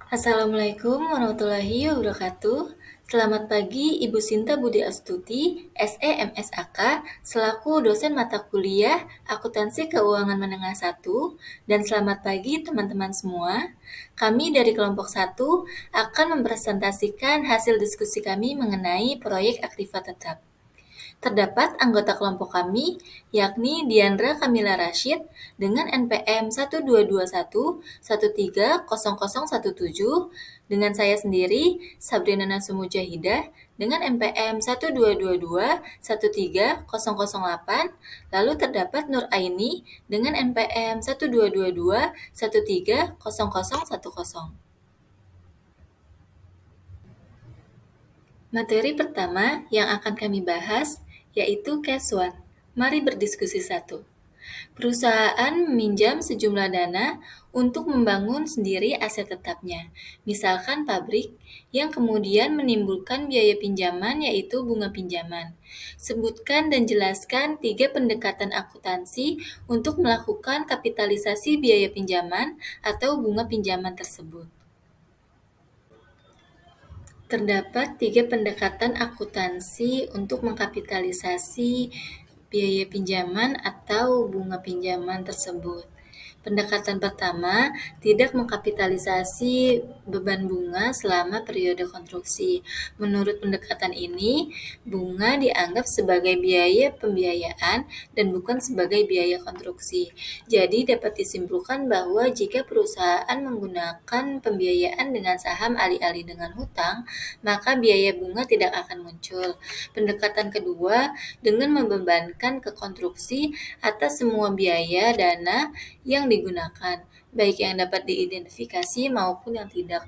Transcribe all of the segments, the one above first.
Assalamualaikum warahmatullahi wabarakatuh. Selamat pagi Ibu Sinta Budi Astuti, SEMSAK, selaku dosen mata kuliah Akuntansi Keuangan Menengah 1, dan selamat pagi teman-teman semua. Kami dari kelompok 1 akan mempresentasikan hasil diskusi kami mengenai proyek Aktiva Tetap. Terdapat anggota kelompok kami, yakni Diandra Kamila Rashid dengan NPM 1221130017, dengan saya sendiri, Sabrina Nasumujahidah, dengan NPM 1222130008, lalu terdapat Nur Aini dengan NPM 1222130010. Materi pertama yang akan kami bahas yaitu Case 1. Mari berdiskusi 1. Perusahaan meminjam sejumlah dana untuk membangun sendiri aset tetapnya, misalkan pabrik, yang kemudian menimbulkan biaya pinjaman yaitu bunga pinjaman. Sebutkan dan jelaskan 3 pendekatan akuntansi untuk melakukan kapitalisasi biaya pinjaman atau bunga pinjaman tersebut. Terdapat 3 pendekatan akuntansi untuk mengkapitalisasi biaya pinjaman atau bunga pinjaman tersebut. Pendekatan pertama, tidak mengkapitalisasi beban bunga selama periode konstruksi. Menurut pendekatan ini, bunga dianggap sebagai biaya pembiayaan dan bukan sebagai biaya konstruksi. Jadi dapat disimpulkan bahwa jika perusahaan menggunakan pembiayaan dengan saham alih-alih dengan hutang, maka biaya bunga tidak akan muncul. Pendekatan kedua, dengan membebankan ke konstruksi atas semua biaya dana yang digunakan, baik yang dapat diidentifikasi maupun yang tidak.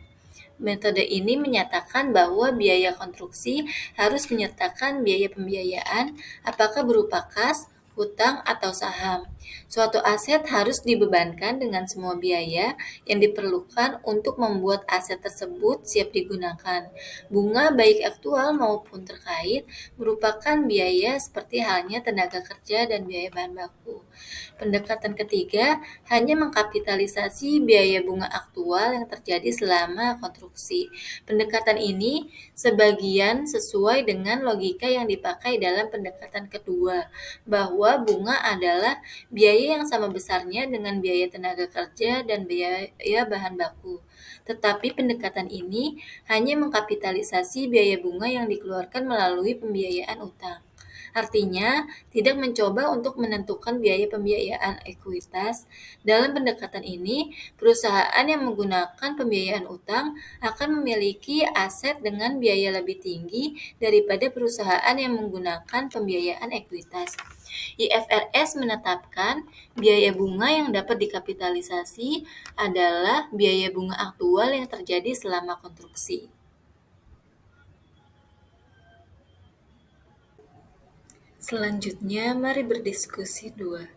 Metode ini menyatakan bahwa biaya konstruksi harus menyertakan biaya pembiayaan, apakah berupa kas, hutang, atau saham. Suatu aset harus dibebankan dengan semua biaya yang diperlukan untuk membuat aset tersebut siap digunakan. Bunga baik aktual maupun terkait merupakan biaya seperti halnya tenaga kerja dan biaya bahan baku. Pendekatan ketiga hanya mengkapitalisasi biaya bunga aktual yang terjadi selama konstruksi. Pendekatan ini sebagian sesuai dengan logika yang dipakai dalam pendekatan kedua, bahwa bunga adalah biaya yang sama besarnya dengan biaya tenaga kerja dan biaya bahan baku. Tetapi pendekatan ini hanya mengkapitalisasi biaya bunga yang dikeluarkan melalui pembiayaan utang. Artinya, tidak mencoba untuk menentukan biaya pembiayaan ekuitas. Dalam pendekatan ini, perusahaan yang menggunakan pembiayaan utang akan memiliki aset dengan biaya lebih tinggi daripada perusahaan yang menggunakan pembiayaan ekuitas. IFRS menetapkan biaya bunga yang dapat dikapitalisasi adalah biaya bunga aktual yang terjadi selama konstruksi. Selanjutnya, mari berdiskusi 2.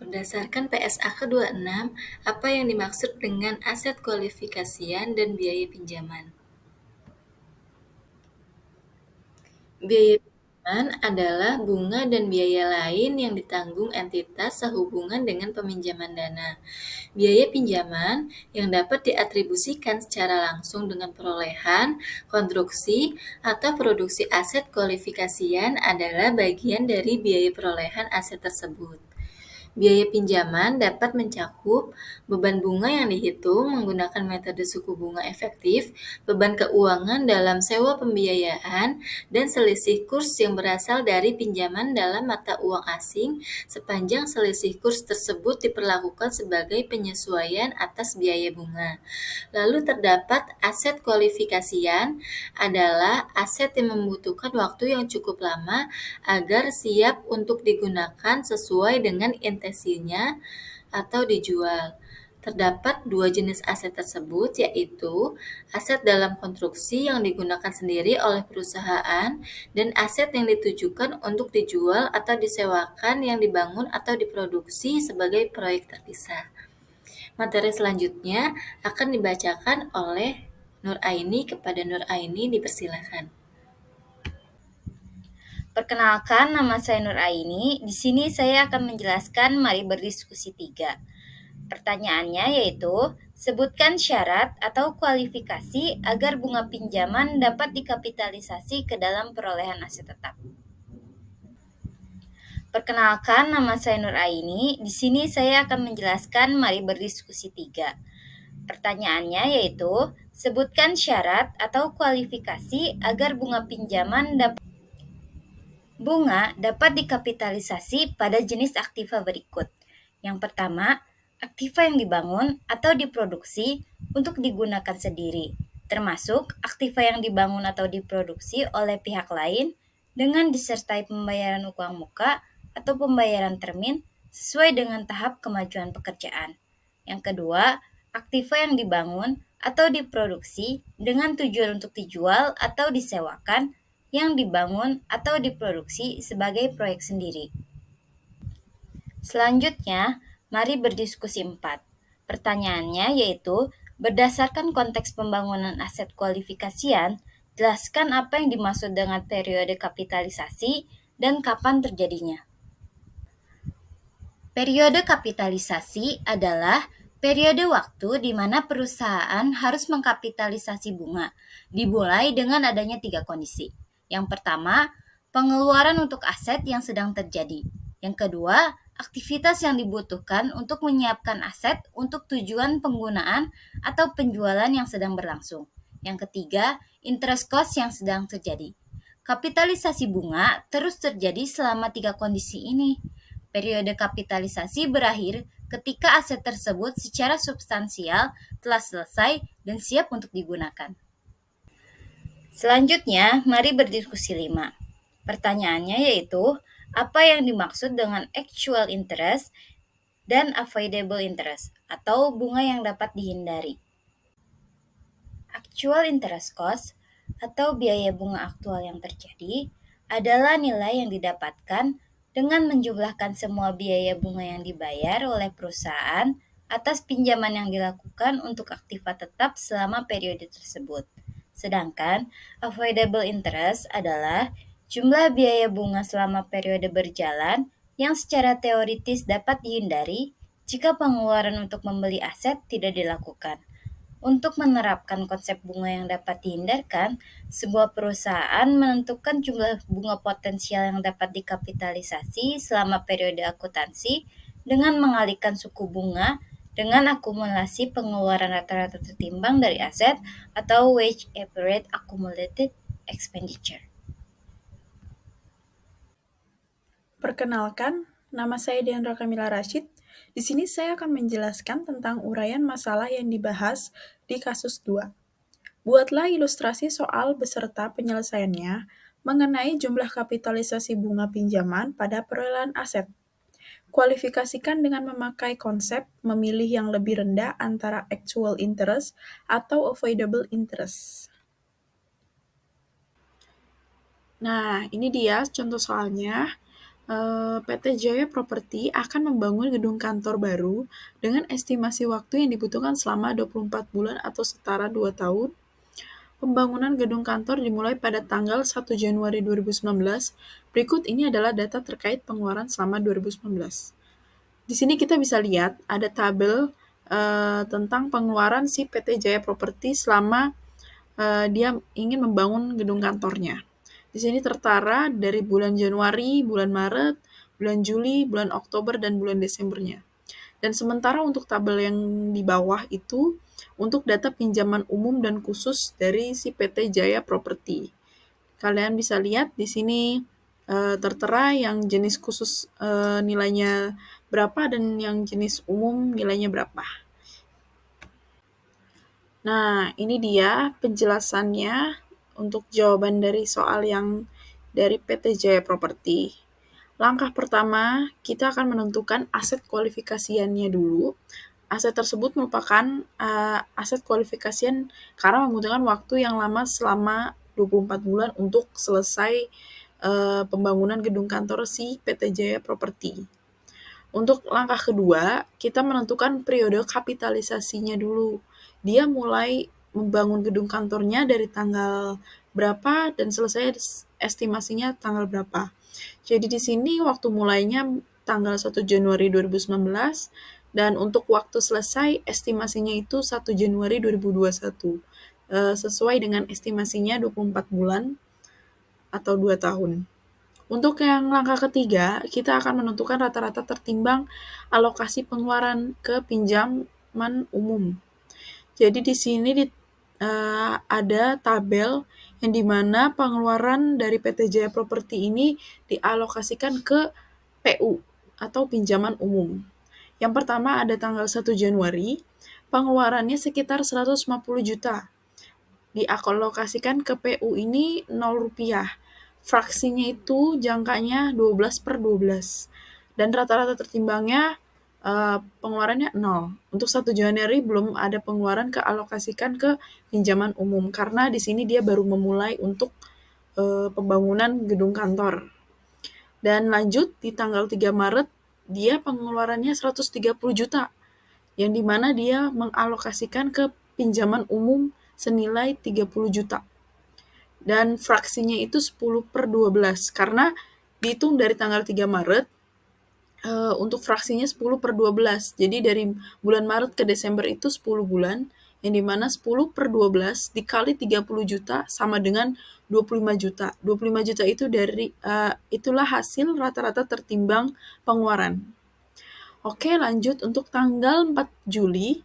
Berdasarkan PSAK 26, apa yang dimaksud dengan aset kualifikasian dan biaya pinjaman? Biaya pinjaman adalah bunga dan biaya lain yang ditanggung entitas sehubungan dengan peminjaman dana. Biaya pinjaman yang dapat diatribusikan secara langsung dengan perolehan, konstruksi, atau produksi aset kualifikasian adalah bagian dari biaya perolehan aset tersebut. Biaya pinjaman dapat mencakup beban bunga yang dihitung menggunakan metode suku bunga efektif, beban keuangan dalam sewa pembiayaan, dan selisih kurs yang berasal dari pinjaman dalam mata uang asing sepanjang selisih kurs tersebut diperlakukan sebagai penyesuaian atas biaya bunga. Lalu terdapat aset kualifikasian adalah aset yang membutuhkan waktu yang cukup lama agar siap untuk digunakan sesuai dengan intensinya atau dijual. Terdapat 2 jenis aset tersebut, yaitu aset dalam konstruksi yang digunakan sendiri oleh perusahaan dan aset yang ditujukan untuk dijual atau disewakan yang dibangun atau diproduksi sebagai proyek terpisah. Materi selanjutnya akan dibacakan oleh Nur Aini. Kepada Nur Aini dipersilakan. Perkenalkan, nama saya Nur Aini. Di sini saya akan menjelaskan mari berdiskusi 3. Pertanyaannya yaitu, sebutkan syarat atau kualifikasi agar bunga pinjaman dapat dikapitalisasi ke dalam perolehan aset tetap. Perkenalkan, nama saya Nur Aini. Di sini saya akan menjelaskan mari berdiskusi 3. Pertanyaannya yaitu, sebutkan syarat atau kualifikasi agar bunga dapat dikapitalisasi pada jenis aktiva berikut. Yang pertama, aktiva yang dibangun atau diproduksi untuk digunakan sendiri, termasuk aktiva yang dibangun atau diproduksi oleh pihak lain dengan disertai pembayaran uang muka atau pembayaran termin sesuai dengan tahap kemajuan pekerjaan. Yang kedua, aktiva yang dibangun atau diproduksi dengan tujuan untuk dijual atau disewakan yang dibangun atau diproduksi sebagai proyek sendiri. Selanjutnya, mari berdiskusi 4. Pertanyaannya yaitu, berdasarkan konteks pembangunan aset kualifikasian, jelaskan apa yang dimaksud dengan periode kapitalisasi dan kapan terjadinya. Periode kapitalisasi adalah periode waktu di mana perusahaan harus mengkapitalisasi bunga, dimulai dengan adanya 3 kondisi. Yang pertama, pengeluaran untuk aset yang sedang terjadi. Yang kedua, aktivitas yang dibutuhkan untuk menyiapkan aset untuk tujuan penggunaan atau penjualan yang sedang berlangsung. Yang ketiga, interest cost yang sedang terjadi. Kapitalisasi bunga terus terjadi selama 3 kondisi ini. Periode kapitalisasi berakhir ketika aset tersebut secara substansial telah selesai dan siap untuk digunakan. Selanjutnya, mari berdiskusi 5. Pertanyaannya yaitu, apa yang dimaksud dengan actual interest dan avoidable interest, atau bunga yang dapat dihindari. Actual interest cost, atau biaya bunga aktual yang terjadi, adalah nilai yang didapatkan dengan menjumlahkan semua biaya bunga yang dibayar oleh perusahaan atas pinjaman yang dilakukan untuk aktiva tetap selama periode tersebut. Sedangkan avoidable interest adalah jumlah biaya bunga selama periode berjalan yang secara teoritis dapat dihindari jika pengeluaran untuk membeli aset tidak dilakukan. Untuk menerapkan konsep bunga yang dapat dihindarkan, sebuah perusahaan menentukan jumlah bunga potensial yang dapat dikapitalisasi selama periode akuntansi dengan mengalihkan suku bunga dengan akumulasi pengeluaran rata-rata tertimbang dari aset atau wage average accumulated expenditure. Perkenalkan, nama saya Diandra Kamila Rashid. Di sini saya akan menjelaskan tentang uraian masalah yang dibahas di kasus 2. Buatlah ilustrasi soal beserta penyelesaiannya mengenai jumlah kapitalisasi bunga pinjaman pada perolehan aset. Kualifikasikan dengan memakai konsep memilih yang lebih rendah antara actual interest atau avoidable interest. Nah, ini dia contoh soalnya. PT Jaya Property akan membangun gedung kantor baru dengan estimasi waktu yang dibutuhkan selama 24 bulan atau setara 2 tahun. Pembangunan gedung kantor dimulai pada tanggal 1 Januari 2019. Berikut ini adalah data terkait pengeluaran selama 2019. Di sini kita bisa lihat ada tabel tentang pengeluaran si PT Jaya Property selama dia ingin membangun gedung kantornya. Di sini tertara dari bulan Januari, bulan Maret, bulan Juli, bulan Oktober, dan bulan Desembernya. Dan sementara untuk tabel yang di bawah itu, untuk data pinjaman umum dan khusus dari si PT Jaya Property. Kalian bisa lihat di sini tertera yang jenis khusus nilainya berapa dan yang jenis umum nilainya berapa. Nah, ini dia penjelasannya untuk jawaban dari soal yang dari PT Jaya Property. Langkah pertama, kita akan menentukan aset kualifikasiannya dulu. Aset tersebut merupakan aset kualifikasian karena membutuhkan waktu yang lama selama 24 bulan untuk selesai pembangunan gedung kantor si PT Jaya Property. Untuk langkah kedua, kita menentukan periode kapitalisasinya dulu. Dia mulai membangun gedung kantornya dari tanggal berapa dan selesai estimasinya tanggal berapa. Jadi di sini waktu mulainya tanggal 1 Januari 2019 Dan untuk waktu selesai, estimasinya itu 1 Januari 2021. Sesuai dengan estimasinya 24 bulan atau 2 tahun. Untuk yang langkah ketiga, kita akan menentukan rata-rata tertimbang alokasi pengeluaran ke pinjaman umum. Jadi di sini ada tabel yang dimana pengeluaran dari PT Jaya Properti ini dialokasikan ke PU atau pinjaman umum. Yang pertama ada tanggal 1 Januari, pengeluarannya sekitar 150 juta. Dialokasikan ke PU ini 0 rupiah. Fraksinya itu jangkanya 12/12. Dan rata-rata tertimbangnya pengeluarannya 0. Untuk 1 Januari belum ada pengeluaran kealokasikan ke pinjaman umum karena di sini dia baru memulai untuk pembangunan gedung kantor. Dan lanjut di tanggal 3 Maret dia pengeluarannya 130 juta yang dimana dia mengalokasikan ke pinjaman umum senilai 30 juta. Dan fraksinya itu 10/12 karena dihitung dari tanggal 3 Maret untuk fraksinya 10/12. Jadi dari bulan Maret ke Desember itu 10 bulan, yang dimana 10/12 dikali 30 juta sama dengan 25 juta. 25 juta itu itulah hasil rata-rata tertimbang pengeluaran. Oke, lanjut untuk tanggal 4 Juli,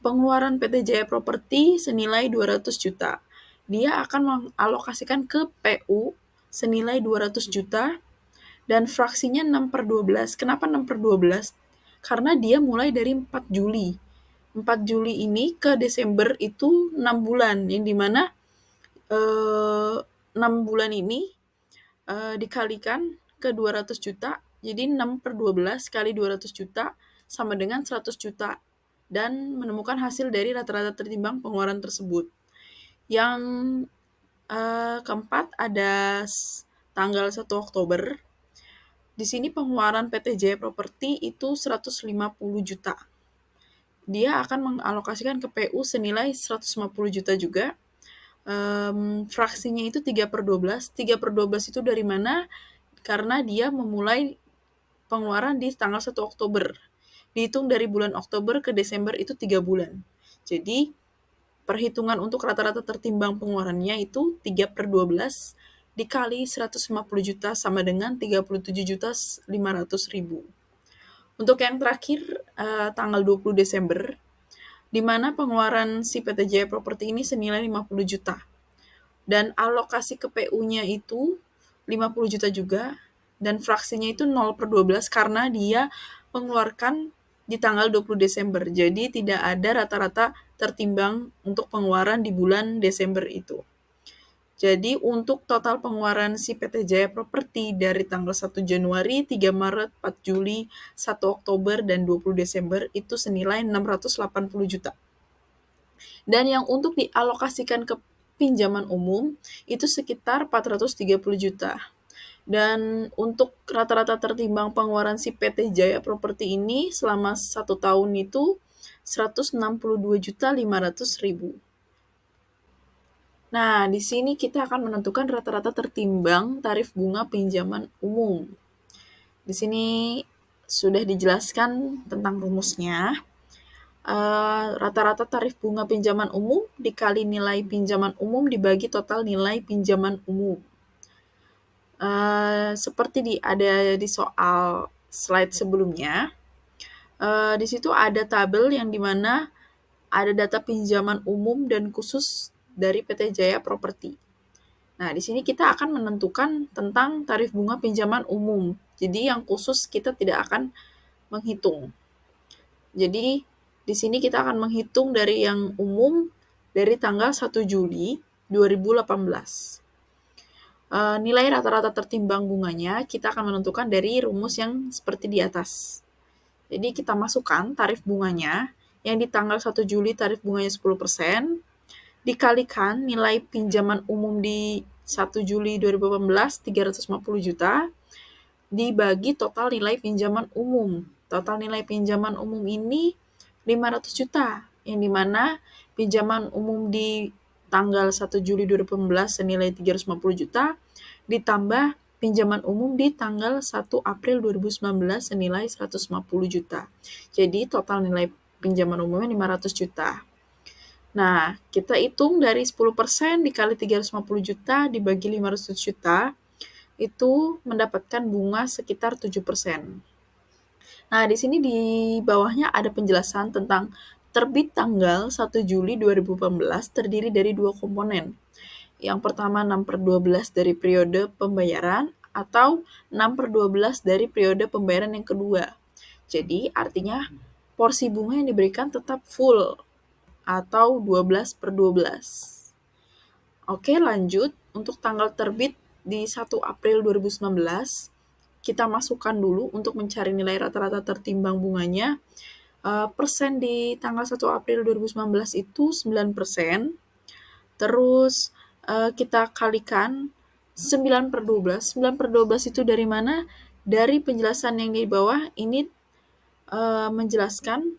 pengeluaran PT Jaya Properti senilai 200 juta. Dia akan mengalokasikan ke PU senilai 200 juta dan fraksinya 6/12. Kenapa 6/12? Karena dia mulai dari 4 Juli. 4 Juli ini ke Desember itu 6 bulan, yang dimana 6 bulan ini dikalikan ke 200 juta, jadi 6/12 kali 200 juta sama dengan 100 juta. Dan menemukan hasil dari rata-rata tertimbang pengeluaran tersebut. Yang keempat ada tanggal 1 Oktober. Di sini pengeluaran PT Jaya Properti itu 150 juta. Dia akan mengalokasikan ke PU senilai 150 juta juga. Fraksinya itu 3/12. 3/12 itu dari mana? Karena dia memulai pengeluaran di tanggal 1 Oktober. Dihitung dari bulan Oktober ke Desember itu 3 bulan. Jadi, perhitungan untuk rata-rata tertimbang pengeluarannya itu 3/12 dikali 150 juta sama dengan 37.500.000. Untuk yang terakhir, tanggal 20 Desember, di mana pengeluaran si PT Jaya Properti ini senilai 50 juta. Dan alokasi ke PU-nya itu 50 juta juga, dan fraksinya itu 0/12 karena dia mengeluarkan di tanggal 20 Desember. Jadi tidak ada rata-rata tertimbang untuk pengeluaran di bulan Desember itu. Jadi untuk total pengeluaran si PT Jaya Properti dari tanggal 1 Januari, 3 Maret, 4 Juli, 1 Oktober, dan 20 Desember itu senilai 680 juta. Dan yang untuk dialokasikan ke pinjaman umum itu sekitar 430 juta. Dan untuk rata-rata tertimbang pengeluaran si PT Jaya Properti ini selama 1 tahun itu 162.500.000. Nah, di sini kita akan menentukan rata-rata tertimbang tarif bunga pinjaman umum. Di sini sudah dijelaskan tentang rumusnya. Rata-rata tarif bunga pinjaman umum dikali nilai pinjaman umum dibagi total nilai pinjaman umum. Seperti ada di soal slide sebelumnya, di situ ada tabel yang dimana ada data pinjaman umum dan khusus dari PT Jaya Properti. Nah, di sini kita akan menentukan tentang tarif bunga pinjaman umum. Jadi yang khusus kita tidak akan menghitung. Jadi di sini kita akan menghitung dari yang umum dari tanggal 1 Juli 2018. Nilai rata-rata tertimbang bunganya kita akan menentukan dari rumus yang seperti di atas. Jadi kita masukkan tarif bunganya yang di tanggal 1 Juli tarif bunganya 10%, dikalikan nilai pinjaman umum di 1 Juli 2018 350 juta, dibagi total nilai pinjaman umum. Total nilai pinjaman umum ini 500 juta, yang dimana pinjaman umum di tanggal 1 Juli 2018 senilai 350 juta, ditambah pinjaman umum di tanggal 1 April 2019 senilai 150 juta. Jadi total nilai pinjaman umumnya 500 juta. Nah, kita hitung dari 10% dikali 350 juta dibagi 500 juta, itu mendapatkan bunga sekitar 7%. Nah, di sini di bawahnya ada penjelasan tentang terbit tanggal 1 Juli 2018 terdiri dari 2 komponen. Yang pertama 6/12 dari periode pembayaran atau 6/12 dari periode pembayaran yang kedua. Jadi, artinya porsi bunga yang diberikan tetap full atau 12/12. Oke, lanjut. Untuk tanggal terbit di 1 April 2019, kita masukkan dulu untuk mencari nilai rata-rata tertimbang bunganya. Persen di tanggal 1 April 2019 itu 9%. Terus kita kalikan 9/12. 9/12 itu dari mana? Dari penjelasan yang di bawah ini menjelaskan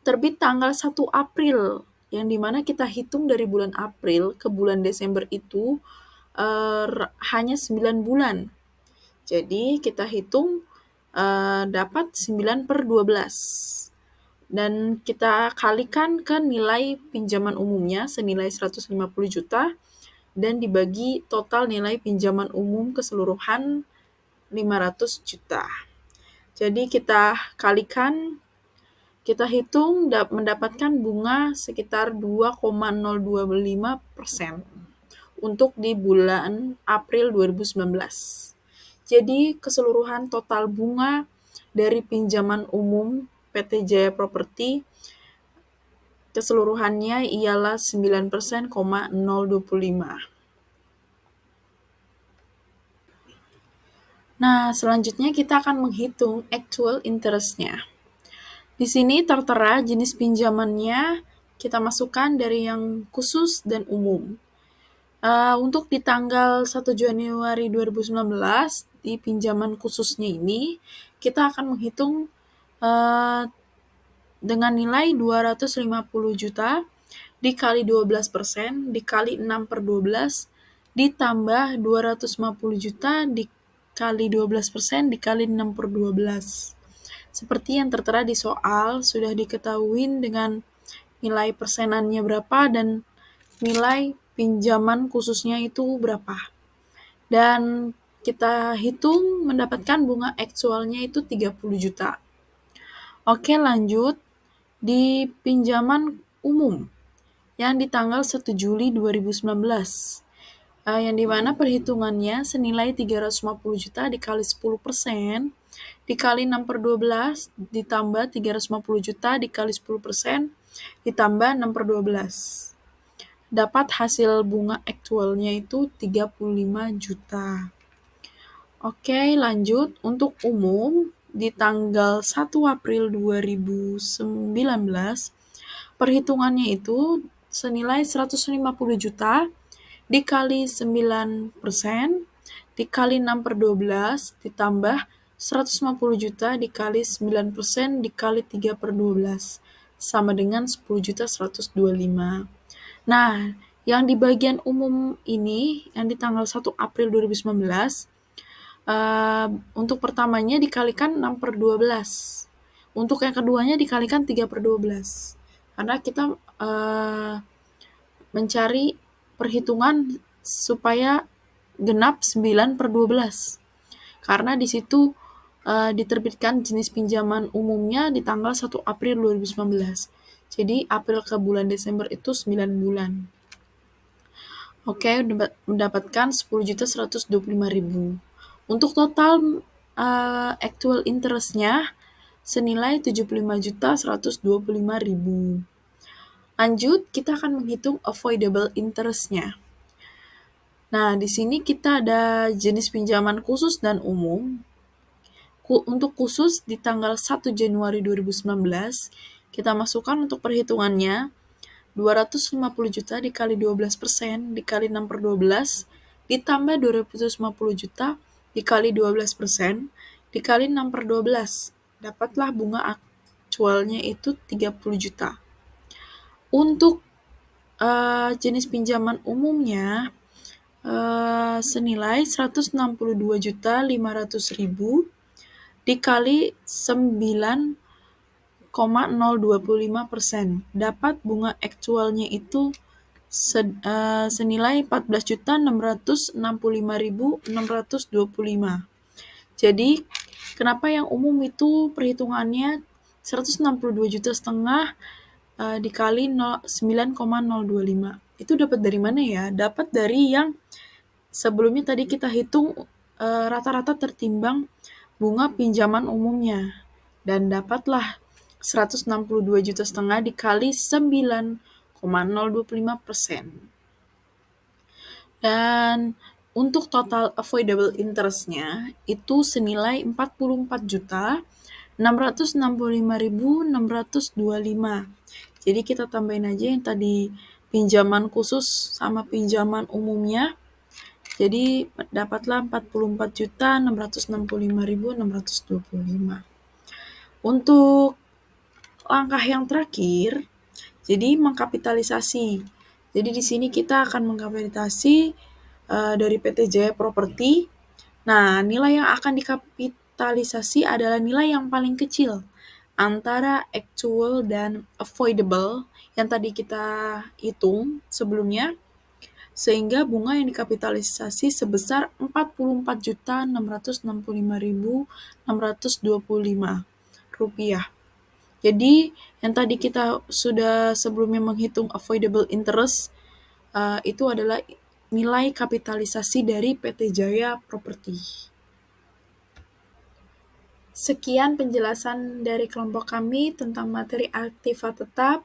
terbit tanggal 1 April, yang dimana kita hitung dari bulan April ke bulan Desember itu hanya 9 bulan. Jadi kita hitung dapat 9/12. Dan kita kalikan ke nilai pinjaman umumnya senilai 150 juta dan dibagi total nilai pinjaman umum keseluruhan 500 juta. Jadi kita kalikan, kita hitung mendapatkan bunga sekitar 2,025% untuk di bulan April 2019. Jadi keseluruhan total bunga dari pinjaman umum PT Jaya Property keseluruhannya ialah 9%,025. Nah, selanjutnya kita akan menghitung actual interest-nya. Di sini tertera jenis pinjamannya, kita masukkan dari yang khusus dan umum. Untuk di tanggal 1 Januari 2019, di pinjaman khususnya ini, kita akan menghitung dengan nilai 250 juta dikali 12% dikali 6/12 ditambah 250 juta dikali 12% dikali 6/12. Seperti yang tertera di soal, sudah diketahui dengan nilai persenannya berapa dan nilai pinjaman khususnya itu berapa. Dan kita hitung mendapatkan bunga aktualnya itu 30 juta. Oke, lanjut. Di pinjaman umum yang di tanggal 1 Juli 2019, yang dimana perhitungannya senilai 350 juta dikali 10% dikali 6/12 ditambah 350 juta dikali 10% ditambah 6/12. Dapat hasil bunga aktualnya itu 35 juta. Oke, lanjut. Untuk umum, di tanggal 1 April 2019, perhitungannya itu senilai 150 juta dikali 9% dikali 6/12 ditambah 150 juta dikali 9% dikali 3/12 sama dengan 10.125. Nah, yang di bagian umum ini, yang di tanggal 1 April 2019, untuk pertamanya dikalikan 6/12. Untuk yang keduanya dikalikan 3/12. Karena kita mencari perhitungan supaya genap 9/12. Karena di situ diterbitkan jenis pinjaman umumnya di tanggal 1 April 2019. Jadi April ke bulan Desember itu 9 bulan. Oke, mendapatkan 10.125.000. Untuk total actual interest-nya senilai 75.125.000. Lanjut, kita akan menghitung avoidable interest-nya. Nah, di sini kita ada jenis pinjaman khusus dan umum. Untuk khusus di tanggal 1 Januari 2019, kita masukkan untuk perhitungannya 250 juta dikali 12% dikali 6/12 ditambah 250 juta dikali 12% dikali 6/12. Dapatlah bunga aktualnya itu 30 juta. Untuk jenis pinjaman umumnya, senilai 162.500.000 dikali 9,025%. Dapat bunga aktualnya itu senilai 14.665.625. Jadi, kenapa yang umum itu perhitungannya 162,5 juta dikali 9,025. Itu dapat dari mana ya? Dapat dari yang sebelumnya tadi kita hitung rata-rata tertimbang bunga pinjaman umumnya. Dan dapatlah 162,5 juta dikali 9,025%. Dan untuk total avoidable interest-nya itu senilai 44.665.625. Jadi kita tambahin aja yang tadi pinjaman khusus sama pinjaman umumnya. Jadi dapatlah 44.665.625. Untuk langkah yang terakhir, jadi mengkapitalisasi. Jadi di sini kita akan mengkapitalisasi dari PT Jaya Property. Nah, nilai yang akan dikapitalisasi adalah nilai yang paling kecil antara actual dan avoidable yang tadi kita hitung sebelumnya, sehingga bunga yang dikapitalisasi sebesar 44.665.625 rupiah. Jadi, yang tadi kita sudah sebelumnya menghitung avoidable interest, itu adalah nilai kapitalisasi dari PT Jaya Property. Sekian penjelasan dari kelompok kami tentang materi aktiva tetap.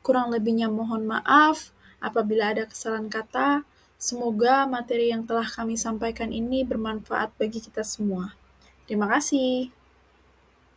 Kurang lebihnya mohon maaf apabila ada kesalahan kata. Semoga materi yang telah kami sampaikan ini bermanfaat bagi kita semua. Terima kasih.